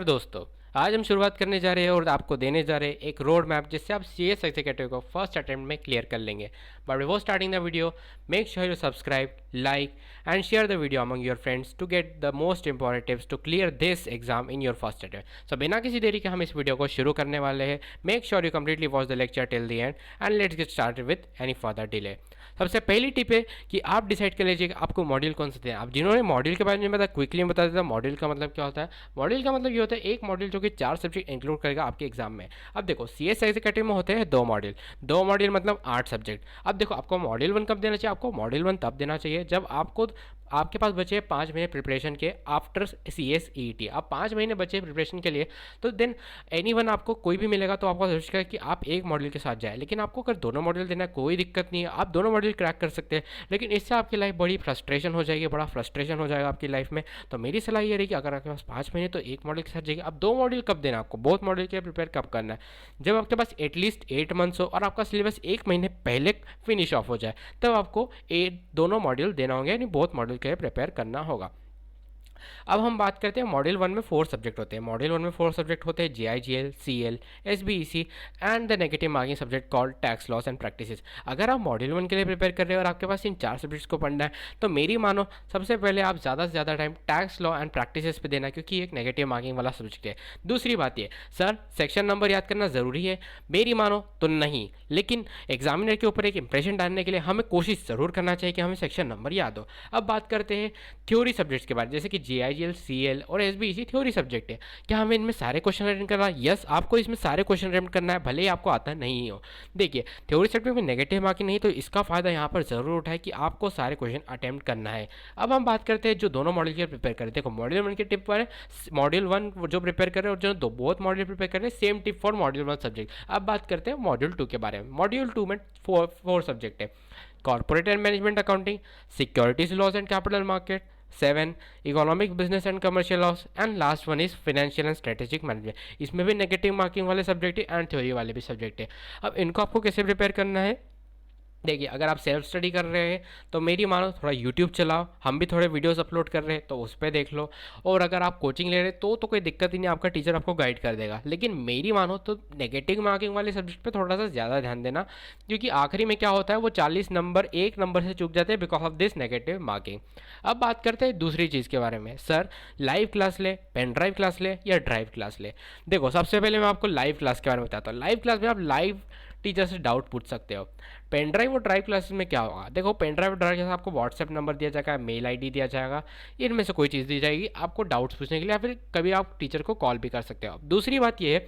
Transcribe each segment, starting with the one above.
दोस्तों, आज हम शुरुआत करने जा रहे हैं और आपको देने जा रहे हैं एक रोड मैप जिससे आप सी एस एग्जीक्यूटिव को फर्स्ट अटेम्प्ट में क्लियर कर लेंगे। But before starting the video, make sure you subscribe, like and share the video among your friends to get the most important tips to clear this exam in your first attempt. So बिना किसी देरी के हम इस video को शुरू करने वाले हैं। Make sure you completely watch the lecture till the end and let's get started with any further delay. सबसे पहली टिप है कि आप डिसाइड कर लीजिए आपको मॉड्यूल कौन सा देना है। आप जिन्होंने मॉड्यूल के बारे में बता क्विकली बता देता मॉड्यूल का मतलब क्या होता है। मॉड्यूल का मतलब ये होता है एक मॉड्यूल जो कि 4 सब्जेक्ट इंक्लूड करेगा आपके एग्जाम में। अब देखो सी एस एग्जीक्यूटिव में होते हैं 2 मॉड्यूल मतलब 8 सब्जेक्ट। अब देखो आपको मॉड्यूल 1 कब देना चाहिए। आपको मॉड्यूल 1 तब देना चाहिए जब आपके पास बचे 5 महीने प्रिपरेशन के after C S E T. अब 5 महीने बचे प्रिपरेशन के लिए, तो देन एनी वन आपको कोई भी मिलेगा तो आपको सजेस्ट करेगा कि आप एक मॉड्यूल के साथ जाए। लेकिन आपको अगर दोनों मॉड्यूल देना है कोई दिक्कत नहीं है, आप दोनों मॉड्यूल क्रैक कर सकते हैं। लेकिन इससे आपकी लाइफ बड़ी फ्रस्ट्रेशन हो जाएगी, बड़ा फ्रस्ट्रेशन हो जाएगा आपकी लाइफ में। तो मेरी सलाह ये रही कि अगर आपके पास 5 महीने तो एक मॉड्यूल के साथ जाइए। अब 2 मॉड्यूल कब देना है आपको, बोथ मॉड्यूल के प्रिपेयर कब करना है, जब आपके पास एटलीस्ट 8 मंथ्स हो और आपका सिलेबस 1 महीने पहले फिनिश ऑफ हो जाए, तब आपको दोनों मॉड्यूल देना होंगे, यानी बोथ मॉड्यूल के लिए प्रिपेयर करना होगा। अब हम बात करते हैं मॉड्यूल 1 में 4 सब्जेक्ट होते हैं। मॉड्यूल 1 में 4 सब्जेक्ट होते हैं JIGL, CL, SBEC and the negative marking subject called tax loss and practices. अगर आप मॉड्यूल 1 के लिए प्रिपेयर कर रहे हो और आपके पास इन 4 सब्जेक्ट्स को पढ़ना है, तो मेरी मानो सबसे पहले आप ज़्यादा से ज़्यादा time tax law and practices पे देना, क्योंकि ये एक नेगेटिव मार्किंग वाला सब्जेक्ट है। दूसरी बात ये, सर सेक्शन नंबर याद करना ज़रूरी है, मेरी मानो तो नहीं। लेकिन एग्जामिनर के ऊपर एक इंप्रेशन डालने के लिए हमें कोशिश ज़रूर करना चाहिए कि हमें सेक्शन नंबर याद हो। अब बात करते हैं थ्योरी सब्जेक्ट्स के बारे में, जैसे कि JIGL, CL और SBEC थ्योरी सब्जेक्ट है। क्या हमें इनमें सारे क्वेश्चन अटेम्प्ट करना है? यस, आपको इसमें सारे क्वेश्चन अटेम्प्ट करना है, भले ही आपको आता नहीं हो। देखिए थ्योरी सब्जेक्ट में नेगेटिव मार्किंग नहीं, तो इसका फायदा यहाँ पर जरूर उठाए कि आपको सारे क्वेश्चन अटेम्प्ट करना है। अब हम बात करते हैं जो दोनों मॉड्यूल के प्रिपेयर करें। देखो मॉड्यूल 1 की टिप पर मॉड्यूल 1 जो प्रिपेयर कर रहे हैं और जो बोथ मॉड्यूल प्रिपेयर कर रहे हैं, same tip for module 1 subject. अब बात करते हैं मॉड्यूल 2 के बारे में। मॉड्यूल 2 में 4 सब्जेक्ट है। Corporate and management accounting, securities laws and capital market, 7 economic business and commercial laws and last one is financial and strategic management. इसमें भी नेगेटिव मार्किंग वाले सब्जेक्ट है एंड थ्योरी वाले भी सब्जेक्ट है। अब इनको आपको कैसे प्रिपेयर करना है। देखिए अगर आप सेल्फ स्टडी कर रहे हैं तो मेरी मानो थोड़ा यूट्यूब चलाओ, हम भी थोड़े वीडियोस अपलोड कर रहे हैं तो उस पर देख लो। और अगर आप कोचिंग ले रहे हैं तो कोई दिक्कत ही नहीं, आपका टीचर आपको गाइड कर देगा। लेकिन मेरी मानो तो नेगेटिव मार्किंग वाले सब्जेक्ट पे थोड़ा सा ज़्यादा ड्यान देना, क्योंकि आखिरी में क्या होता है वो 40 नंबर एक नंबर से चूक जाते हैं because of this negative marking. अब बात करते हैं दूसरी चीज़ के बारे में। सर लाइव क्लास ले, पेन ड्राइव क्लास ले या ड्राइव क्लास ले। देखो सबसे पहले मैं आपको लाइव क्लास के बारे में बताता हूँ। लाइव क्लास में आप लाइव टीचर से डाउट पूछ सकते हो। पेन ड्राइव और ड्राइव क्लासेस में क्या होगा, देखो पेन ड्राइव और ड्राइव क्लास आपको व्हाट्सएप नंबर दिया जाएगा, मेल आईडी दिया जाएगा, इनमें से कोई चीज़ दी जाएगी आपको डाउट्स पूछने के लिए, या फिर कभी आप टीचर को कॉल भी कर सकते हो। दूसरी बात ये है,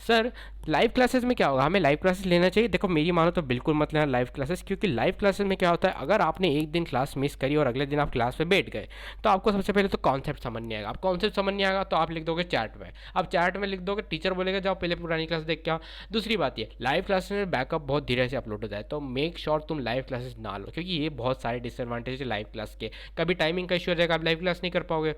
सर लाइव क्लासेस में क्या होगा, हमें लाइव क्लासेस लेना चाहिए। देखो मेरी मानो तो बिल्कुल मत लेना लाइव क्लासेस, क्योंकि लाइव क्लासेस में क्या होता है, अगर आपने एक दिन क्लास मिस करी और अगले दिन आप क्लास में बैठ गए तो आपको सबसे पहले तो कॉन्सेप्ट समझ नहीं आएगा। आप कॉन्सेप्ट समझ नहीं आएगा तो आप लिख दोगे चैट में। अब चैट में लिख दोगे, टीचर बोलेगा जाओ पहले पुरानी क्लास देख के आओ। दूसरी बात ये, लाइव क्लासेस में बैकअप बहुत धीरे से अपलोड होता है, तो मेक श्योर तुम लाइव क्लासेस ना लो, क्योंकि ये बहुत सारे डिसएडवांटेज है लाइव क्लास के। कभी टाइमिंग का इशू हो जाएगा, आप लाइव क्लास नहीं कर पाओगे।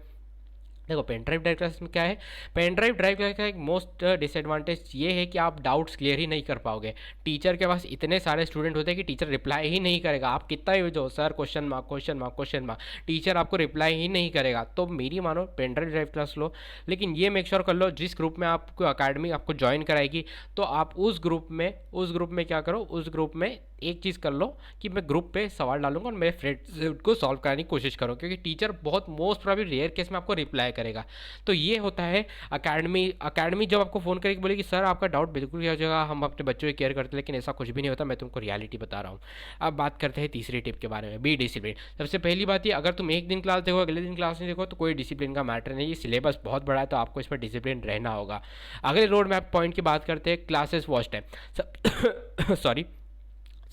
देखो पेन ड्राइव ड्राइव क्लास में क्या है, पेन ड्राइव ड्राइव क्लास का एक मोस्ट डिसएडवांटेज ये है कि आप डाउट्स क्लियर ही नहीं कर पाओगे। टीचर के पास इतने सारे स्टूडेंट होते हैं कि टीचर रिप्लाई ही नहीं करेगा। आप कितना ही जो sir question mark question mark question mark, teacher आपको रिप्लाई ही नहीं करेगा। तो मेरी मानो पेन ड्राइव ड्राइव क्लास लो, लेकिन ये मेक श्योर कर लो जिस ग्रुप में आपको अकेडमी आपको ज्वाइन कराएगी तो आप उस ग्रुप में क्या करो, उस ग्रुप में एक चीज़ कर लो कि मैं ग्रुप पे सवाल डालूंगा और मेरे फ्रेंड्स को सॉल्व कराने की कोशिश करो, क्योंकि टीचर बहुत मोस्ट प्रॉब्ली रेयर केस में आपको रिप्लाई करेगा। तो ये होता है अकेडमी जब आपको फ़ोन करेगी बोलेगी सर आपका डाउट बिल्कुल हो जाएगा, हम अपने बच्चों की केयर करते हैं, लेकिन ऐसा कुछ भी नहीं होता, मैं तुमको रियलिटी बता रहा हूँ। अब बात करते हैं तीसरी टिप के बारे में, बी डिसिप्लिन। सबसे पहली बात ये, अगर तुम एक दिन क्लास देखो अगले दिन क्लास नहीं देखो तो कोई डिसिप्लिन का मैटर नहीं। सिलेबस बहुत बड़ा है तो आपको इस पर डिसिप्लिन रहना होगा। अगले रोड मैप पॉइंट की बात करते हैं, क्लासेस वॉच टाइम। सॉरी,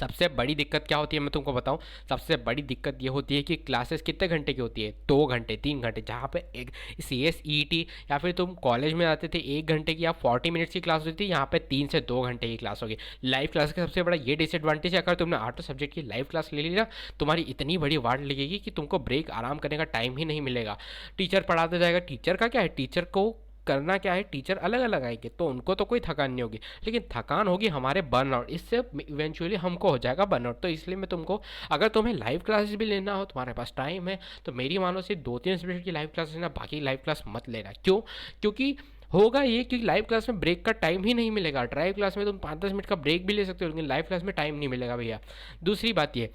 सबसे बड़ी दिक्कत क्या होती है मैं तुमको बताऊं। सबसे बड़ी दिक्कत ये होती है कि क्लासेस कितने घंटे की होती है, 2 घंटे 3 घंटे, जहाँ पे एक CSET या फिर तुम कॉलेज में आते थे 1 घंटे की या 40 मिनट्स की क्लास होती थी, यहाँ पे 3 से 2 घंटे की क्लास होगी। लाइव क्लास का सबसे बड़ा ये डिसएडवांटेज है, अगर तुमने 8 सब्जेक्ट की लाइव क्लास ले ली ना, तुम्हारी इतनी बड़ी वार्ड लगेगी कि तुमको ब्रेक आराम करने का टाइम ही नहीं मिलेगा। टीचर पढ़ाते जाएगा, टीचर का क्या है, टीचर को करना क्या है, टीचर अलग अलग आएंगे तो उनको तो कोई थकान नहीं होगी, लेकिन थकान होगी हमारे बर्नआउट, इससे इवेंचुअली हमको हो जाएगा बर्नआउट। तो इसलिए मैं तुमको, अगर तुम्हें लाइव क्लासेस भी लेना हो, तुम्हारे पास टाइम है, तो मेरी मानो सिर्फ 2-3 मिनट की लाइव क्लास लेना, बाकी लाइव क्लास मत लेना। क्यों? क्योंकि होगा ये, क्योंकि लाइव क्लास में ब्रेक का टाइम ही नहीं मिलेगा। ड्राइव क्लास में तुम 5-10 मिनट का ब्रेक भी ले सकते हो, लेकिन लाइव क्लास में टाइम नहीं मिलेगा भैया। दूसरी बात ये,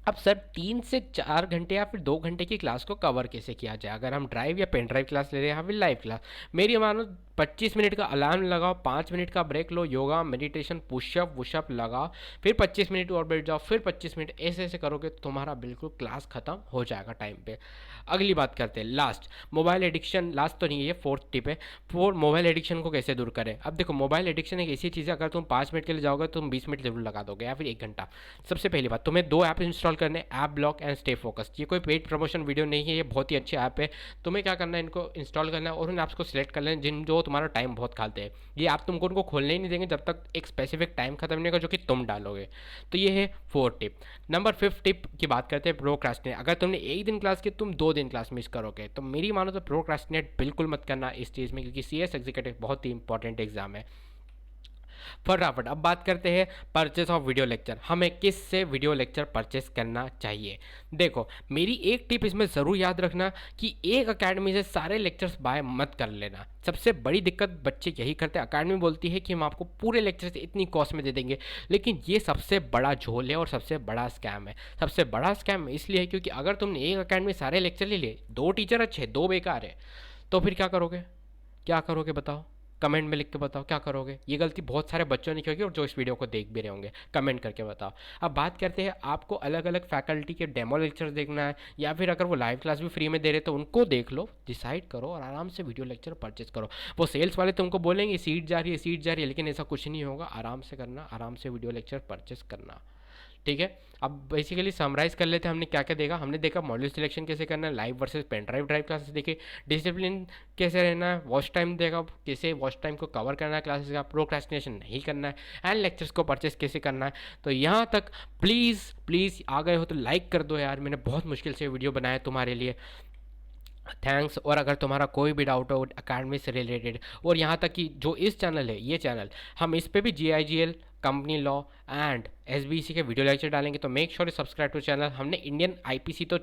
अब सर 3 से 4 घंटे या फिर 2 घंटे की क्लास को कवर कैसे किया जाए, अगर हम ड्राइव या पेन ड्राइव क्लास ले रहे हैं या फिर लाइव क्लास। मेरी मानो 25 मिनट का अलार्म लगाओ, 5 मिनट का ब्रेक लो, योगा मेडिटेशन पुशअप वुशअप लगाओ, फिर 25 मिनट और बैठ जाओ, फिर 25 मिनट, ऐसे ऐसे करोगे तो तुम्हारा बिल्कुल क्लास खत्म हो जाएगा टाइम पे। अगली बात करते हैं, लास्ट मोबाइल एडिक्शन। लास्ट तो नहीं है, ये 4th टिप है। मोबाइल एडिक्शन को कैसे दूर करें। अब देखो, मोबाइल एडिक्शन एक ऐसी चीज़ है, अगर तुम 5 मिनट के लिए जाओगे तो तुम 20 मिनट जरूर लगा दोगे या फिर 1 घंटा। सबसे पहली बात, तुम्हें 2 ऐप इंस्टॉल करने, app block and stay focused. ये कोई पेड प्रमोशन वीडियो नहीं है, ये बहुत ही अच्छे ऐप है। तुम्हें क्या करना है, इनको इंस्टॉल करना है और उन ऐप्स को सिलेक्ट कर लेना जिन जो तुम्हारा टाइम बहुत खाते हैं। ये ऐप तुमको उनको खोलने ही नहीं देंगे जब तक एक स्पेसिफिक टाइम खत्म नहीं होगा जो कि तुम डालोगे। तो ये है 4th tip. Number 5th tip की बात करते हैं, प्रोक्रास्टिनेट। अगर तुमने एक दिन क्लास की, तुम 2 दिन क्लास मिस करोगे, तो मेरी मानो तो प्रोक्रास्टिनेट बिल्कुल मत करना इस चीज़ में, क्योंकि CS एग्जीक्यूटिव बहुत ही इंपॉर्टेंट एग्जाम है। फटाफट अब बात करते हैं परचेस ऑफ वीडियो लेक्चर। हमें किस से वीडियो लेक्चर परचेस करना चाहिए। देखो, मेरी एक टिप इसमें ज़रूर याद रखना कि एक अकेडमी से सारे लेक्चर्स बाय मत कर लेना। सबसे बड़ी दिक्कत बच्चे यही करते हैं, अकेडमी बोलती है कि हम आपको पूरे लेक्चर्स इतनी कॉस्ट में दे देंगे, लेकिन ये सबसे बड़ा झोल है और सबसे बड़ा स्कैम है। सबसे बड़ा स्कैम इसलिए है क्योंकि अगर तुमने एक अकेडमी सारे लेक्चर ले लिए, 2 टीचर अच्छे 2 बेकार है, तो फिर क्या करोगे? क्या करोगे बताओ, कमेंट में लिख के बताओ क्या करोगे। ये गलती बहुत सारे बच्चों ने की होगी और जो इस वीडियो को देख भी रहे होंगे, कमेंट करके बताओ। अब बात करते हैं, आपको अलग अलग फैकल्टी के डेमो लेक्चर देखना है या फिर अगर वो लाइव क्लास भी फ्री में दे रहे तो उनको देख लो, डिसाइड करो और आराम से वीडियो लेक्चर परचेज करो। वो सेल्स वाले तुमको बोलेंगे सीट जा रही है सीट जा रही है, लेकिन ऐसा कुछ नहीं होगा। आराम से करना, आराम से वीडियो लेक्चर परचेस करना, ठीक है। अब बेसिकली समराइज कर लेते हैं, हमने क्या क्या देखा। हमने देखा मॉड्यूल सिलेक्शन कैसे करना है, live versus pen drive classes देखे, डिसिप्लिन कैसे रहना है, वॉच टाइम देखा, कैसे वॉच टाइम को कवर करना है क्लासेस का, प्रोक्रेस्टिनेशन नहीं करना है, एंड लेक्चर्स को परचेस कैसे करना है। तो यहाँ तक प्लीज़ प्लीज़ आ गए हो तो लाइक कर दो यार, मैंने बहुत मुश्किल से वीडियो बनाया तुम्हारे लिए, थैंक्स। और अगर तुम्हारा कोई भी डाउट हो अकेडमी से रिलेटेड, और यहाँ तक कि जो इस चैनल है, ये चैनल हम इस पे भी GIGL, company law and SBC के वीडियो लेक्चर डालेंगे, तो make sure subscribe to channel. हमने इंडियन IPC तो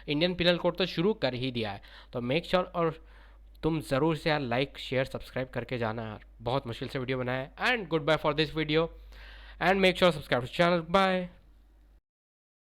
इंडियन पिनल कोड तो शुरू कर ही दिया है, तो मेक श्योर और तुम ज़रूर से यार लाइक शेयर सब्सक्राइब करके जाना यार, बहुत मुश्किल से वीडियो बनाया है। And good bye for this video and make sure subscribe to channel. Bye.